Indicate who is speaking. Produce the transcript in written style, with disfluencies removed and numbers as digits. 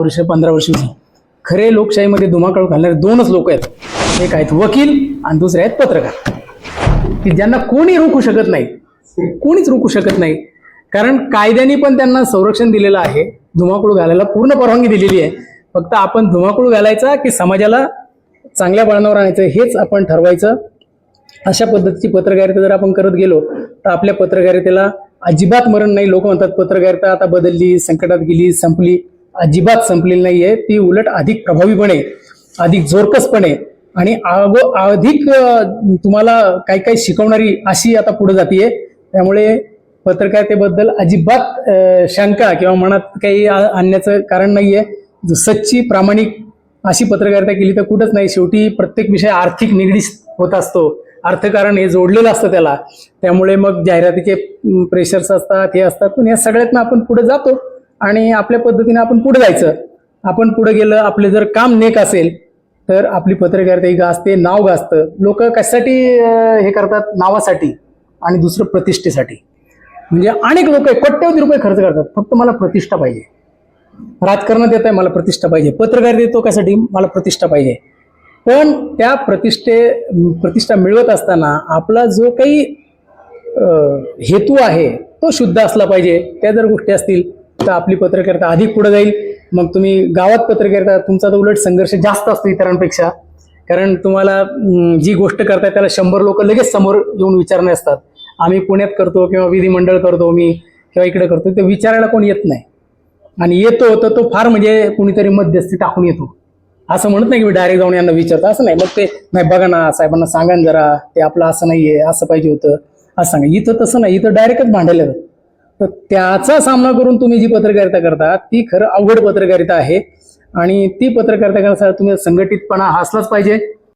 Speaker 1: वर्ष 15 वर्ष खरे लोकशाहीमध्ये धुमाकूळ घालणारे दोनच लोक आहेत. एक आहेत वकील आणि दुसरे आहेत पत्रकार, की ज्यांना कोणी रोखू शकत नाही, कोणीच रोखू शकत नाही. कारण कायद्याने पण त्यांना संरक्षण दिलेलं आहे, धुमाकूळ घालायला पूर्ण परवानगी दिलेली आहे. फक्त आपण धुमाकूळ घालायचा की समाजाला चांगल्या वळणावर आणायचं हेच आपण ठरवायचं. अशा पद्धतीची पत्रकारिता जर आपण करत गेलो तर आपल्या पत्रकारितेला अजिबात मरण नाही. लोक म्हणतात पत्रकारिता आता बदलली, संकटात गेली, संपली. अजिबात संपलेली नाहीये ती, उलट अधिक प्रभावीपणे, अधिक जोरकसपणे आणि अधिक तुम्हाला काही काही शिकवणारी अशी आता पुढे जातीये. त्यामुळे पत्रकारितेबद्दल अजिबात शंका किंवा मनात काही आणण्याचं कारण नाहीये. सच्ची प्रामाणिक अशी पत्रकारिता केली तर कुठंच नाही. शेवटी प्रत्येक विषय आर्थिक निगडीत होत असतो, अर्थकारण हे जोडलेलं असतं त्याला. त्यामुळे मग जाहिरातीचे प्रेशर्स असतात, हे असतात, पण या सगळ्यातनं आपण पुढे जातो आणि आपल्या पद्धतीने आपण पुढे जायचं. आपण पुढे गेलं, आपले जर काम नेक असेल तर आपली पत्रकारिता ही गाजते, नाव गाजतं. लोक कशासाठी हे करतात? नावासाठी आणि दुसरं प्रतिष्ठेसाठी. म्हणजे अनेक लोक कोट्यवधी रुपये खर्च करतात, फक्त मला प्रतिष्ठा पाहिजे. राजकारणात येत आहे, मला प्रतिष्ठा पाहिजे. पत्रकारिता येतो कशासाठी? मला प्रतिष्ठा पाहिजे. पण त्या प्रतिष्ठा मिळवत असताना आपला जो काही हेतू आहे तो शुद्ध असला पाहिजे. त्या जर गोष्टी असतील तर आपली पत्रकारिता अधिक पुढे जाईल. मग तुम्ही गावात पत्रकारिता, तुमचा तर उलट संघर्ष जास्त असतो इतरांपेक्षा. कारण तुम्हाला जी गोष्ट करताय त्याला 100 लोक लगेच समोर येऊन विचारणे असतात. आम्ही पुण्यात करतो किंवा विधिमंडळ करतो मी किंवा इकडे करतो, ते विचारायला कोणी येत नाही. आणि येतो तर तो फार म्हणजे कुणीतरी मध्यस्थी टाकून येतो. असं म्हणत नाही की मी डायरेक्ट जाऊन यांना विचारतो, असं नाही. मग ते नाही, बघा ना साहेबांना सांगा ना जरा, ते आपलं असं नाहीये, असं पाहिजे होतं, असं सांगा. इथं तसं नाही, इथं डायरेक्टच भांडायला जातं. तर त्याचा सामना करून तुम्ही जी पत्रकारिता करता ती खरं अवघड पत्रकारिता आहे. आणि ती पत्रकारिता करण्यासाठी तुम्ही संघटितपणा असलाच पाहिजे.